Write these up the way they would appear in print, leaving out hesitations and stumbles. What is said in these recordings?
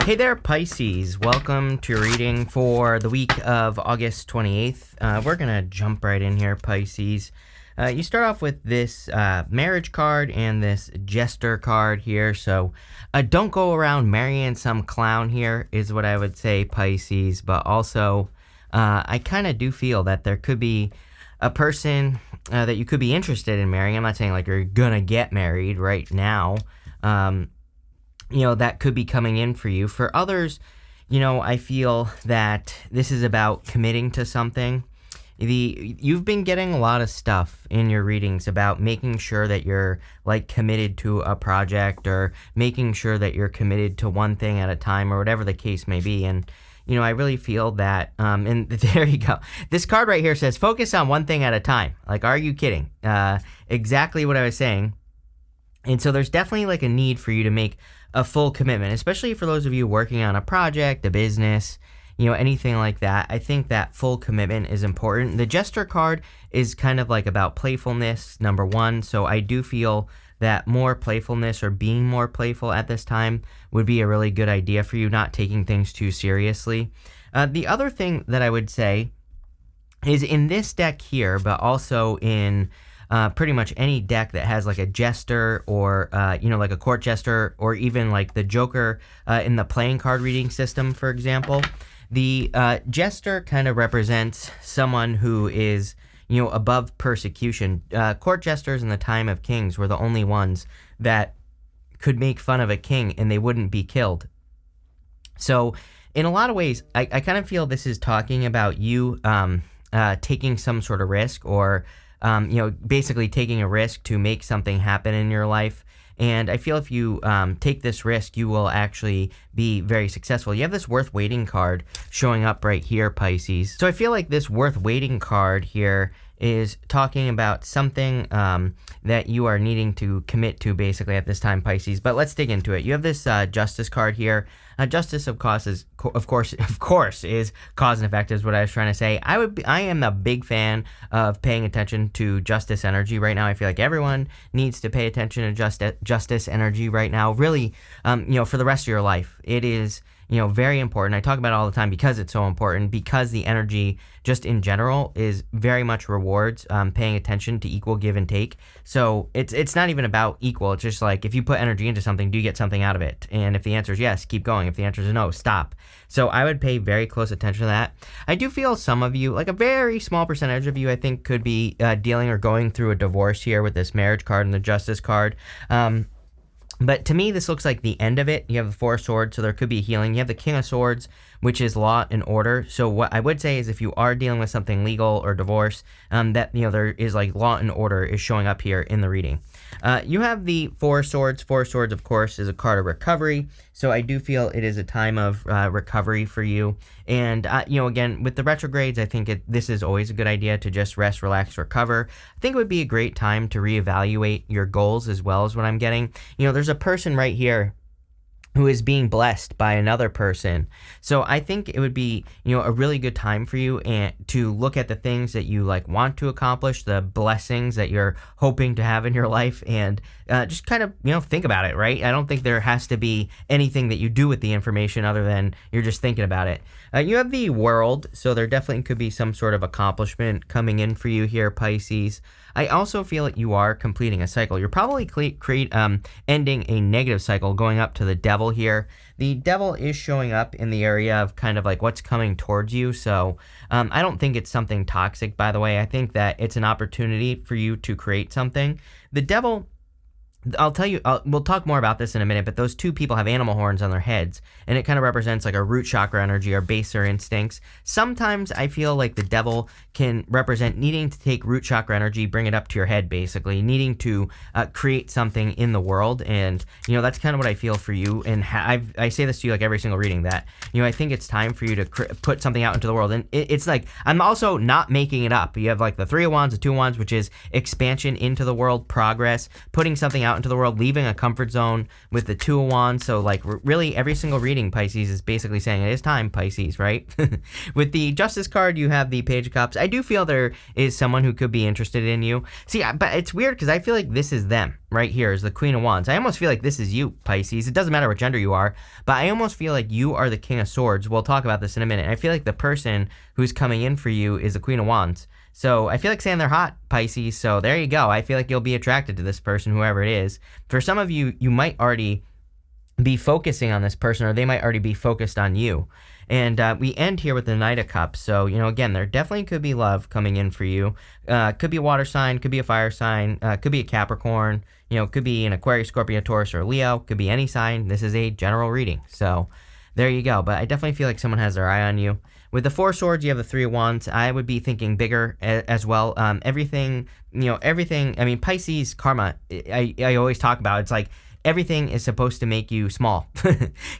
Hey there, Pisces. Welcome to your reading for the week of August 28th. We're going to jump right in here, Pisces. You start off with this marriage card and this jester card here. So don't go around marrying some clown here is what I would say, Pisces. But also, I kind of do feel that there could be a person that you could be interested in marrying. I'm not saying like you're going to get married right now. That could be coming in for you. For others, I feel that this is about committing to something. You've been getting a lot of stuff in your readings about making sure that you're like committed to a project or making sure that you're committed to one thing at a time or whatever the case may be. And, I really feel that, and there you go. This card right here says, focus on one thing at a time. Like, are you kidding? Exactly what I was saying. And so there's definitely like a need for you to make a full commitment, especially for those of you working on a project, a business, anything like that. I think that full commitment is important. The Jester card is kind of like about playfulness, number one. So I do feel that more playfulness or being more playful at this time would be a really good idea for you, not taking things too seriously. The other thing that I would say is in this deck here, but also in pretty much any deck that has like a jester or, like a court jester or even like the Joker in the playing card reading system, for example. The jester kind of represents someone who is, above persecution. Court jesters in the time of kings were the only ones that could make fun of a king and they wouldn't be killed. So in a lot of ways, I kind of feel this is talking about you taking some sort of risk or basically taking a risk to make something happen in your life. And I feel if you take this risk, you will actually be very successful. You have this worth waiting card showing up right here, Pisces. So I feel like this worth waiting card here is talking about something that you are needing to commit to basically at this time, Pisces. But let's dig into it. You have this justice card here. Justice, of course, is cause and effect is what I was trying to say. I am a big fan of paying attention to justice energy right now. I feel like everyone needs to pay attention to justice energy right now. Really, for the rest of your life, it is very important. I talk about it all the time because it's so important, because the energy just in general is very much rewards paying attention to equal give and take. So it's not even about equal. It's just like if you put energy into something, do you get something out of it? And if the answer is yes, keep going. If the answer is no, stop. So I would pay very close attention to that. I do feel some of you, like a very small percentage of you, I think could be dealing or going through a divorce here with this marriage card and the justice card. But to me, this looks like the end of it. You have the Four of Swords, so there could be healing. You have the King of Swords, which is law and order. So what I would say is if you are dealing with something legal or divorce, that, there is like law and order is showing up here in the reading. You have the Four of Swords. Four of Swords, of course, is a card of recovery. So I do feel it is a time of recovery for you. And, again, with the retrogrades, I think this is always a good idea to just rest, relax, recover. I think it would be a great time to reevaluate your goals as well as what I'm getting. There's a person right here who is being blessed by another person. So I think it would be, a really good time for you and to look at the things that you like want to accomplish, the blessings that you're hoping to have in your life, and just kind of, think about it, right? I don't think there has to be anything that you do with the information other than you're just thinking about it. You have the World, so there definitely could be some sort of accomplishment coming in for you here, Pisces. I also feel that you are completing a cycle. You're probably ending a negative cycle, going up to the Devil here. The Devil is showing up in the area of kind of like what's coming towards you. So I don't think it's something toxic, by the way. I think that it's an opportunity for you to create something. The Devil, I'll tell you, we'll talk more about this in a minute, but those two people have animal horns on their heads, and it kind of represents like a root chakra energy or baser instincts. Sometimes I feel like the Devil can represent needing to take root chakra energy, bring it up to your head, basically, needing to create something in the world. And, that's kind of what I feel for you. And I say this to you like every single reading that, I think it's time for you to put something out into the world. And it's like, I'm also not making it up. You have like the Three of Wands, the Two of Wands, which is expansion into the world, progress, putting something out into the world, leaving a comfort zone with the Two of Wands. So like really every single reading, Pisces, is basically saying it is time, Pisces, right? With the Justice card, you have the Page of Cups. I do feel there is someone who could be interested in you. See, but it's weird because I feel like this is them right here, is the Queen of Wands. I almost feel like this is you, Pisces. It doesn't matter what gender you are, but I almost feel like you are the King of Swords. We'll talk about this in a minute. I feel like the person who's coming in for you is the Queen of Wands. So I feel like saying they're hot, Pisces. So there you go. I feel like you'll be attracted to this person, whoever it is. For some of you, you might already be focusing on this person, or they might already be focused on you. And we end here with the Knight of Cups. So, again, there definitely could be love coming in for you. Could be a water sign, could be a fire sign, could be a Capricorn, could be an Aquarius, Scorpio, Taurus, or Leo. Could be any sign. This is a general reading. So there you go. But I definitely feel like someone has their eye on you. With the Four Swords, you have the Three of Wands. I would be thinking bigger as well. Everything, I mean, Pisces karma, I always talk about, it's like everything is supposed to make you small.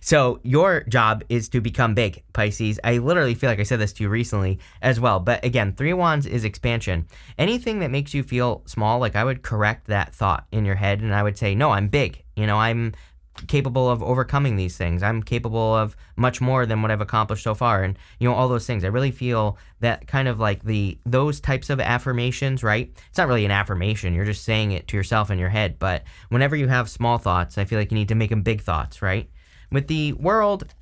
So your job is to become big, Pisces. I literally feel like I said this to you recently as well. But again, Three of Wands is expansion. Anything that makes you feel small, like I would correct that thought in your head and I would say, no, I'm big. I'm capable of overcoming these things. I'm capable of much more than what I've accomplished so far, and all those things. I really feel that kind of like those types of affirmations, right? It's not really an affirmation, you're just saying it to yourself in your head, but whenever you have small thoughts, I feel like you need to make them big thoughts, right? With the World,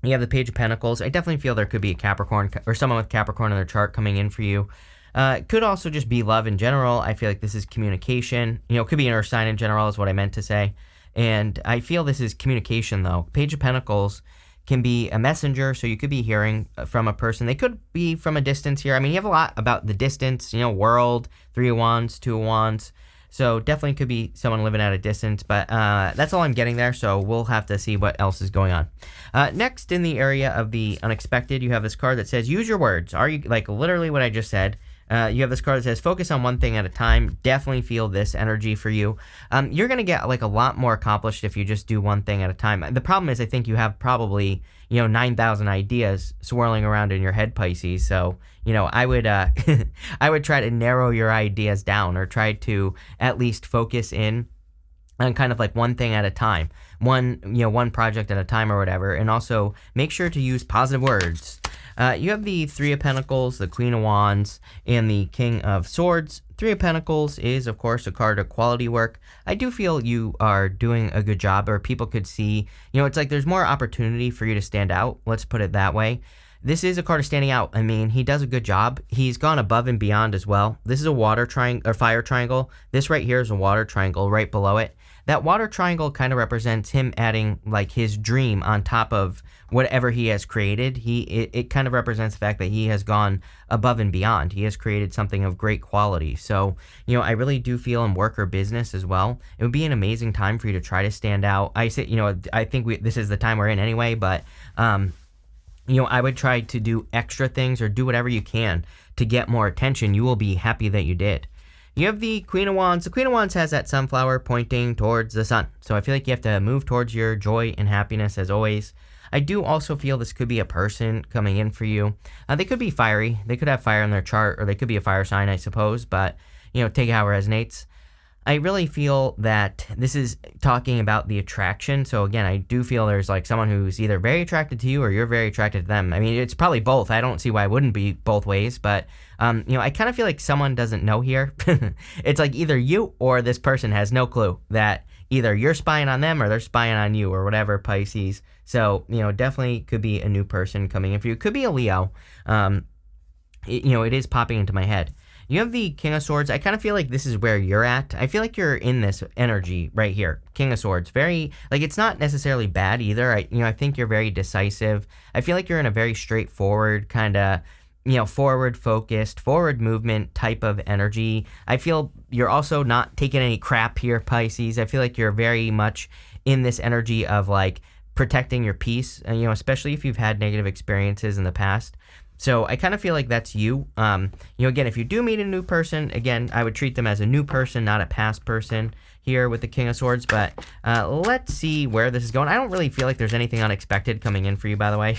you have the Page of Pentacles. I definitely feel there could be a Capricorn or someone with Capricorn in their chart coming in for you. It could also just be love in general. I feel like this is communication. It could be an earth sign in general is what I meant to say. And I feel this is communication, though. Page of Pentacles can be a messenger, so you could be hearing from a person. They could be from a distance here. I mean, you have a lot about the distance, World, Three of Wands, Two of Wands. So definitely could be someone living at a distance, but that's all I'm getting there, so we'll have to see what else is going on. Next, in the area of the unexpected, you have this card that says, use your words. Are you, like literally what I just said. You have this card that says, focus on one thing at a time. Definitely feel this energy for you. You're going to get like a lot more accomplished if you just do one thing at a time. The problem is I think you have probably, 9,000 ideas swirling around in your head, Pisces. So, I would, I would try to narrow your ideas down, or try to at least focus in on kind of like one thing at a time, one project at a time or whatever. And also make sure to use positive words. You have the Three of Pentacles, the Queen of Wands, and the King of Swords. Three of Pentacles is, of course, a card of quality work. I do feel you are doing a good job, or people could see, it's like there's more opportunity for you to stand out. Let's put it that way. This is a card of standing out. I mean, he does a good job. He's gone above and beyond as well. This is a water triangle or fire triangle. This right here is a water triangle right below it. That water triangle kind of represents him adding like his dream on top of whatever he has created. It kind of represents the fact that he has gone above and beyond. He has created something of great quality. So, I really do feel in work or business as well, it would be an amazing time for you to try to stand out. I say, I think this is the time we're in anyway, but, I would try to do extra things or do whatever you can to get more attention. You will be happy that you did. You have the Queen of Wands. The Queen of Wands has that sunflower pointing towards the sun. So I feel like you have to move towards your joy and happiness as always. I do also feel this could be a person coming in for you. They could be fiery. They could have fire in their chart, or they could be a fire sign, I suppose. But, take it how it resonates. I really feel that this is talking about the attraction. So again, I do feel there's like someone who's either very attracted to you or you're very attracted to them. I mean, it's probably both. I don't see why it wouldn't be both ways, but I kind of feel like someone doesn't know here. It's like either you or this person has no clue that either you're spying on them or they're spying on you or whatever, Pisces. So, definitely could be a new person coming in for you. It could be a Leo. It is popping into my head. You have the King of Swords. I kind of feel like this is where you're at. I feel like you're in this energy right here. King of Swords. Very, like, it's not necessarily bad either. I think you're very decisive. I feel like you're in a very straightforward kind of, forward focused, forward movement type of energy. I feel you're also not taking any crap here, Pisces. I feel like you're very much in this energy of like protecting your peace, especially if you've had negative experiences in the past. So I kind of feel like that's you. Again, if you do meet a new person, again, I would treat them as a new person, not a past person here with the King of Swords. But let's see where this is going. I don't really feel like there's anything unexpected coming in for you, by the way.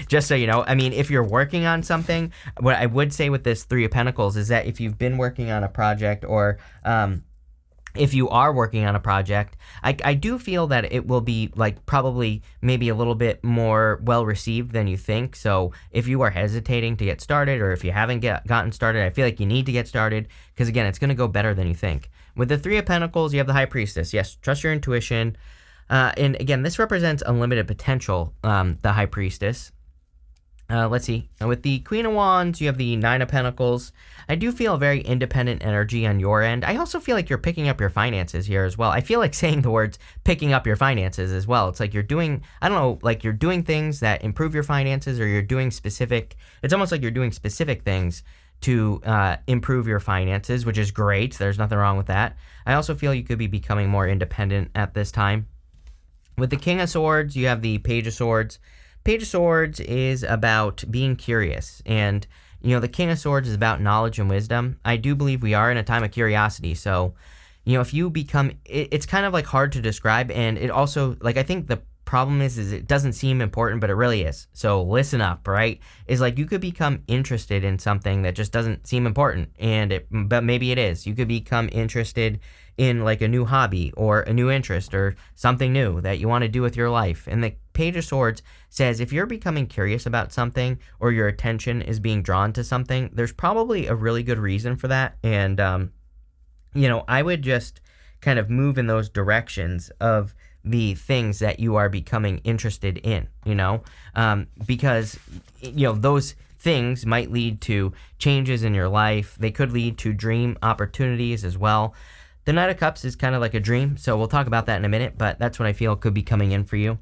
Just so you know. I mean, if you're working on something, what I would say with this Three of Pentacles is that if you've been working on a project or if you are working on a project, I do feel that it will be like probably maybe a little bit more well received than you think. So if you are hesitating to get started, or if you haven't gotten started, I feel like you need to get started, because again, it's going to go better than you think. With the Three of Pentacles, you have the High Priestess. Yes, trust your intuition. And again, this represents unlimited potential, the High Priestess. Let's see. With the Queen of Wands, you have the Nine of Pentacles. I do feel very independent energy on your end. I also feel like you're picking up your finances here as well. I feel like saying the words picking up your finances as well. It's like you're doing, I don't know, like you're doing things that improve your finances, or you're doing specific, it's almost like you're doing specific things to improve your finances, which is great. There's nothing wrong with that. I also feel you could be becoming more independent at this time. With the King of Swords, you have the Page of Swords. Page of Swords is about being curious, and the King of Swords is about knowledge and wisdom. I do believe we are in a time of curiosity, so if you become, it's kind of like hard to describe, and it also, like, I think the problem is it doesn't seem important, but it really is. So listen up, right? Is like you could become interested in something that just doesn't seem important, but maybe it is. You could become interested in like a new hobby or a new interest or something new that you want to do with your life. And the Page of Swords says if you're becoming curious about something, or your attention is being drawn to something, there's probably a really good reason for that. And, I would just kind of move in those directions of the things that you are becoming interested in, because, those things might lead to changes in your life. They could lead to dream opportunities as well. The Knight of Cups is kind of like a dream, so we'll talk about that in a minute, but that's what I feel could be coming in for you.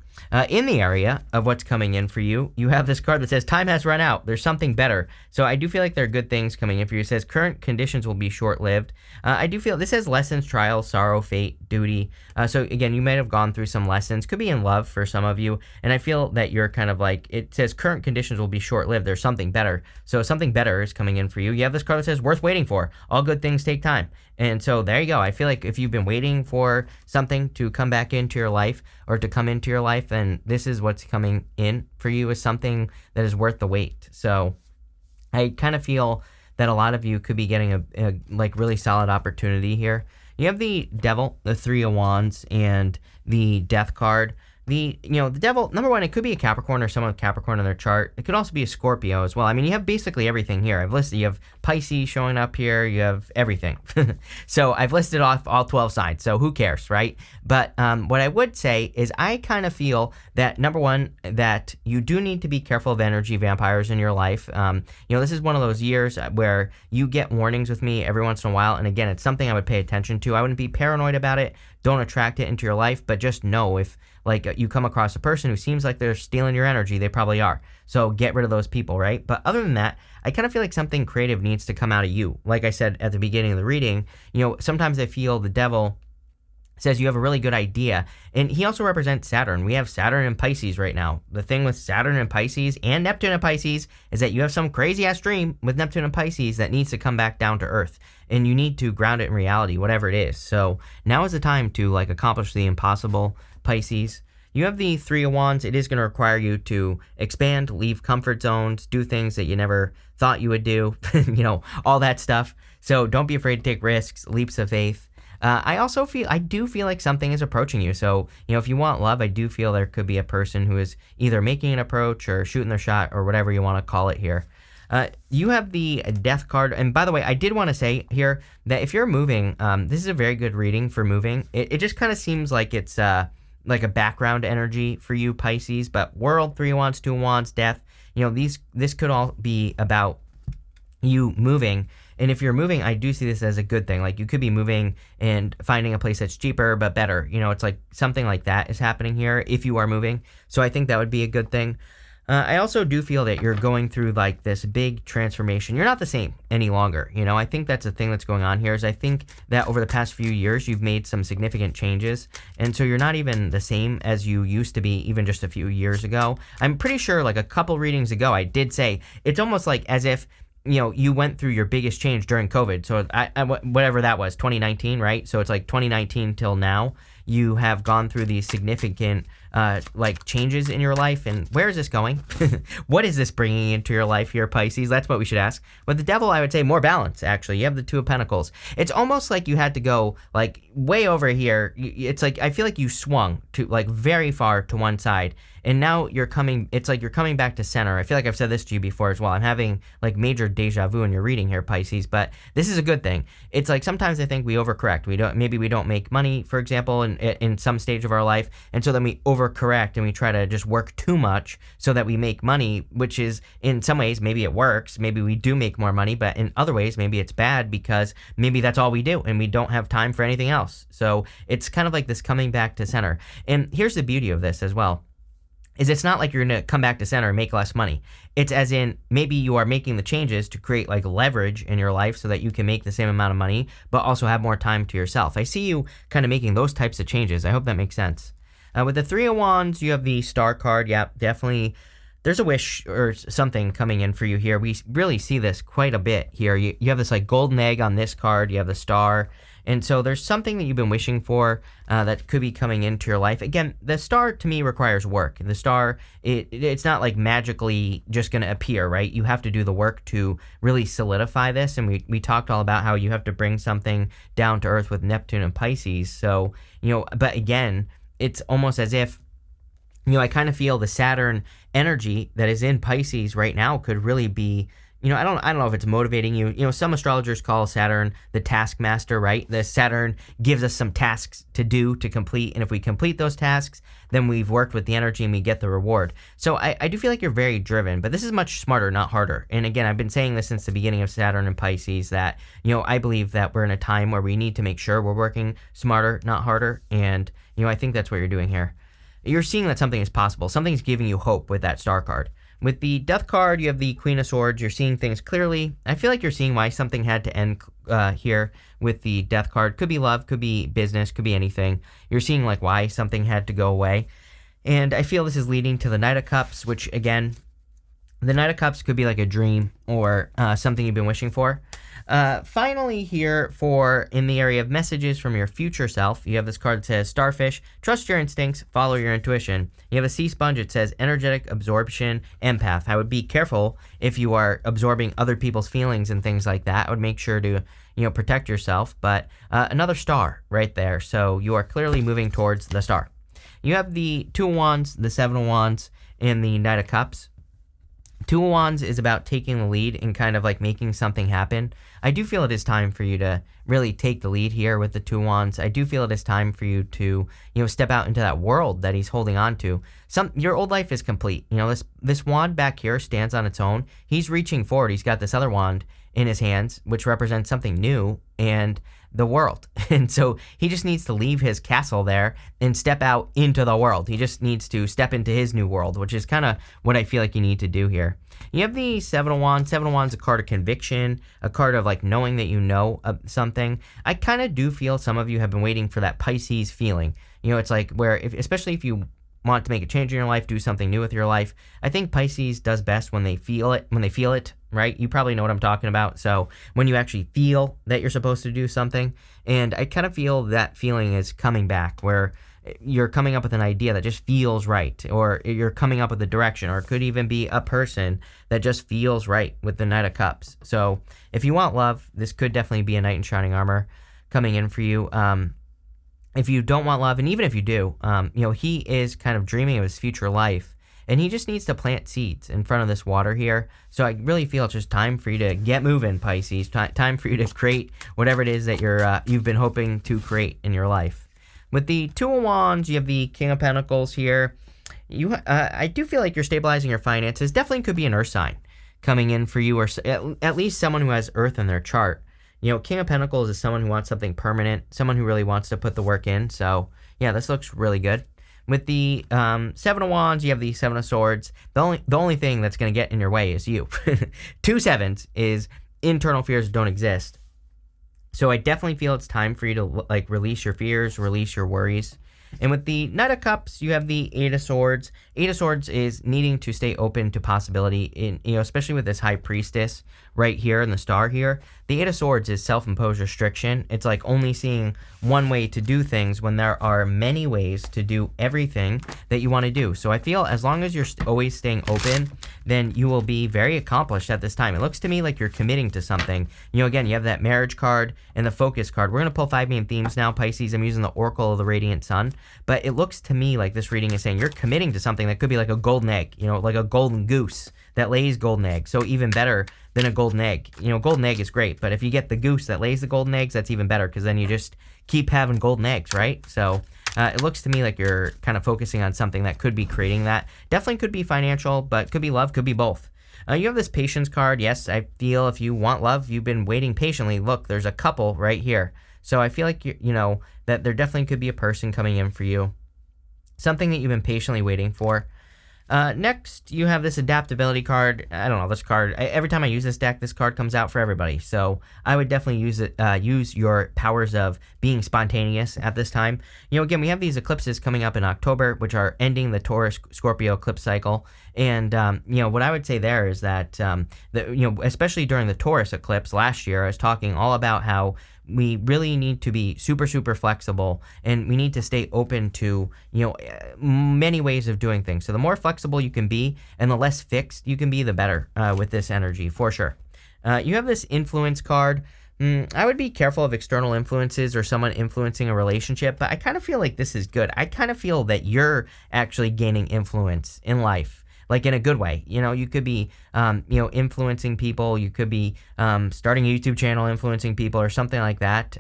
In the area of what's coming in for you, you have this card that says, time has run out. There's something better. So I do feel like there are good things coming in for you. It says, current conditions will be short-lived. I do feel this says lessons, trials, sorrow, fate, duty. So again, you might have gone through some lessons. Could be in love for some of you. And I feel that you're kind of like, it says current conditions will be short-lived. There's something better. So something better is coming in for you. You have this card that says, worth waiting for. All good things take time. And so there you go. I feel like if you've been waiting for something to come back into your life, or to come into your life, then this is what's coming in for you, is something that is worth the wait. So I kind of feel that a lot of you could be getting a like really solid opportunity here. You have the Devil, the Three of Wands, and the Death card. The Devil, number one, it could be a Capricorn or someone with Capricorn in their chart. It could also be a Scorpio as well. I mean, you have basically everything here. I've listed, you have Pisces showing up here. You have everything. So I've listed off all 12 signs. So who cares, right? But what I would say is I kind of feel that, number one, that you do need to be careful of energy vampires in your life. This is one of those years where you get warnings with me every once in a while. And again, it's something I would pay attention to. I wouldn't be paranoid about it. Don't attract it into your life, but just know if you come across a person who seems like they're stealing your energy, they probably are. So get rid of those people, right? But other than that, I kind of feel like something creative needs to come out of you. Like I said at the beginning of the reading, sometimes I feel the Devil says you have a really good idea. And he also represents Saturn. We have Saturn and Pisces right now. The thing with Saturn and Pisces and Neptune and Pisces is that you have some crazy ass dream with Neptune and Pisces that needs to come back down to earth. And you need to ground it in reality, whatever it is. So now is the time to accomplish the impossible, Pisces. You have the Three of Wands. It is going to require you to expand, leave comfort zones, do things that you never thought you would do, all that stuff. So don't be afraid to take risks, leaps of faith. I do feel like something is approaching you. So, if you want love, I do feel there could be a person who is either making an approach or shooting their shot or whatever you want to call it here. You have the Death card. And by the way, I did want to say here that if you're moving, this is a very good reading for moving. It just kind of seems like it's like a background energy for you, Pisces. But World, Three of Wands, Two of Wands, Death, this could all be about you moving. And if you're moving, I do see this as a good thing. Like you could be moving and finding a place that's cheaper but better. It's like something like that is happening here if you are moving. So I think that would be a good thing. I also do feel that you're going through like this big transformation. You're not the same any longer. I think that's the thing that's going on here is I think that over the past few years, you've made some significant changes. And so you're not even the same as you used to be even just a few years ago. I'm pretty sure like a couple readings ago, I did say it's almost like as if you went through your biggest change during COVID. So whatever that was, 2019, right? So it's like 2019 till now, you have gone through these significant like changes in your life. And where is this going? What is this bringing into your life here, Pisces? That's what we should ask. With the Devil, I would say more balance, actually. You have the Two of Pentacles. It's almost like you had to go like way over here. It's like, I feel like you swung to like very far to one side. And now it's like you're coming back to center. I feel like I've said this to you before as well. I'm having like major deja vu in your reading here, Pisces, but this is a good thing. It's like sometimes I think we overcorrect. Maybe we don't make money, for example, in some stage of our life. And so then we overcorrect and we try to just work too much so that we make money, which is in some ways, maybe it works. Maybe we do make more money, but in other ways, maybe it's bad because maybe that's all we do and we don't have time for anything else. So it's kind of like this coming back to center. And here's the beauty of this as well. Is it's not like you're going to come back to center and make less money. It's as in maybe you are making the changes to create like leverage in your life so that you can make the same amount of money, but also have more time to yourself. I see you kind of making those types of changes. I hope that makes sense. With the Three of Wands, you have the Star card. Yeah, definitely. There's a wish or something coming in for you here. We really see this quite a bit here. You have this like golden egg on this card. You have the Star. And so there's something that you've been wishing for that could be coming into your life. Again, the Star to me requires work. The Star, it's not like magically just going to appear, right? You have to do the work to really solidify this. And we talked all about how you have to bring something down to earth with Neptune and Pisces. So, but again, it's almost as if, I kind of feel the Saturn energy that is in Pisces right now could really be, I don't know if it's motivating you. Some astrologers call Saturn the taskmaster, right? The Saturn gives us some tasks to do, to complete. And if we complete those tasks, then we've worked with the energy and we get the reward. So I do feel like you're very driven, but this is much smarter, not harder. And again, I've been saying this since the beginning of Saturn and Pisces that, I believe that we're in a time where we need to make sure we're working smarter, not harder. And, I think that's what you're doing here. You're seeing that something is possible. Something's giving you hope with that Star card. With the Death card, you have the Queen of Swords. You're seeing things clearly. I feel like you're seeing why something had to end here with the Death card. Could be love, could be business, could be anything. You're seeing like why something had to go away. And I feel this is leading to the Knight of Cups, which again, the Knight of Cups could be like a dream or something you've been wishing for. Finally here in the area of messages from your future self, you have this card that says Starfish, trust your instincts, follow your intuition. You have a Sea Sponge, it says energetic absorption, empath. I would be careful if you are absorbing other people's feelings and things like that. I would make sure to, protect yourself, but another star right there. So you are clearly moving towards the star. You have the Two of Wands, the Seven of Wands, and the Knight of Cups. Two of Wands is about taking the lead and kind of like making something happen. I do feel it is time for you to really take the lead here with the Two of Wands. I do feel it is time for you to, step out into that world that he's holding on to. Your old life is complete. This wand back here stands on its own. He's reaching forward. He's got this other wand in his hands, which represents something new and the world. And so he just needs to leave his castle there and step out into the world. He just needs to step into his new world, which is kind of what I feel like you need to do here. You have the Seven of Wands. Seven of Wands is a card of conviction, a card of like knowing that you know something. I kind of do feel some of you have been waiting for that Pisces feeling. It's like where, especially if you want to make a change in your life, do something new with your life. I think Pisces does best when they feel it, right? You probably know what I'm talking about. So when you actually feel that you're supposed to do something, and I kind of feel that feeling is coming back where you're coming up with an idea that just feels right, or you're coming up with a direction, or it could even be a person that just feels right with the Knight of Cups. So if you want love, this could definitely be a Knight in Shining Armor coming in for you. If you don't want love, and even if you do, he is kind of dreaming of his future life, and he just needs to plant seeds in front of this water here. So I really feel it's just time for you to get moving, Pisces. Time for you to create whatever it is that you've been hoping to create in your life. With the Two of Wands, you have the King of Pentacles here. I do feel like you're stabilizing your finances. Definitely could be an Earth sign coming in for you, or at least someone who has Earth in their chart. King of Pentacles is someone who wants something permanent, someone who really wants to put the work in. So, yeah, this looks really good. With the Seven of Wands, you have the Seven of Swords. The only thing that's going to get in your way is you. 2 sevens is internal fears don't exist. So I definitely feel it's time for you to release your fears, release your worries. And with the Knight of Cups, you have the Eight of Swords. Eight of Swords is needing to stay open to possibility in, especially with this High Priestess right here and the star here. The Eight of Swords is self-imposed restriction. It's like only seeing one way to do things when there are many ways to do everything that you want to do. So I feel as long as you're always staying open, then you will be very accomplished at this time. It looks to me like you're committing to something. Again, you have that marriage card and the focus card. We're going to pull 5 main themes now, Pisces. I'm using the Oracle of the Radiant Sun, but it looks to me like this reading is saying you're committing to something that could be like a golden egg, like a golden goose that lays golden eggs. So even better than a golden egg. Golden egg is great, but if you get the goose that lays the golden eggs, that's even better, because then you just keep having golden eggs, right? So it looks to me like you're kind of focusing on something that could be creating that. Definitely could be financial, but could be love, could be both. You have this patience card. Yes, I feel if you want love, you've been waiting patiently. Look, there's a couple right here. So I feel like, that there definitely could be a person coming in for you. Something that you've been patiently waiting for. Next, you have this adaptability card. I don't know, this card, every time I use this deck, this card comes out for everybody. So I would definitely use your powers of being spontaneous at this time. Again, we have these eclipses coming up in October, which are ending the Taurus-Scorpio eclipse cycle. And, what I would say there is that, especially during the Taurus eclipse last year, I was talking all about how we really need to be super, super flexible, and we need to stay open to, many ways of doing things. So the more flexible you can be and the less fixed you can be, the better with this energy, for sure. You have this influence card. I would be careful of external influences or someone influencing a relationship, but I kind of feel like this is good. I kind of feel that you're actually gaining influence in life. Like in a good way. You could be, influencing people. You could be starting a YouTube channel, influencing people or something like that.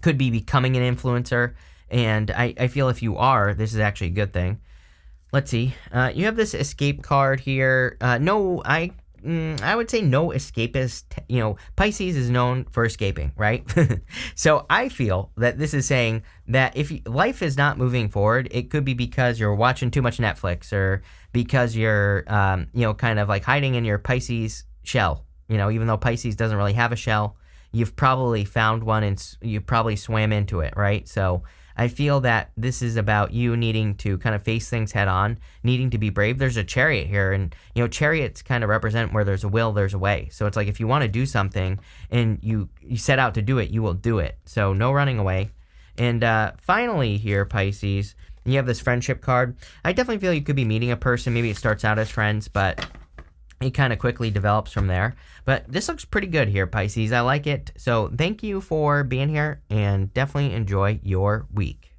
Could be becoming an influencer. And I feel if you are, this is actually a good thing. Let's see. You have this escape card here. I would say no escapist. Pisces is known for escaping, right? So I feel that this is saying that if life is not moving forward, it could be because you're watching too much Netflix, or because you're, kind of like hiding in your Pisces shell. Even though Pisces doesn't really have a shell, you've probably found one and you probably swam into it, right? So I feel that this is about you needing to kind of face things head on, needing to be brave. There's a chariot here, and chariots kind of represent where there's a will, there's a way. So it's like if you want to do something and you set out to do it, you will do it. So no running away. And finally here, Pisces, you have this friendship card. I definitely feel you could be meeting a person. Maybe it starts out as friends, but it kind of quickly develops from there. But this looks pretty good here, Pisces. I like it. So thank you for being here, and definitely enjoy your week.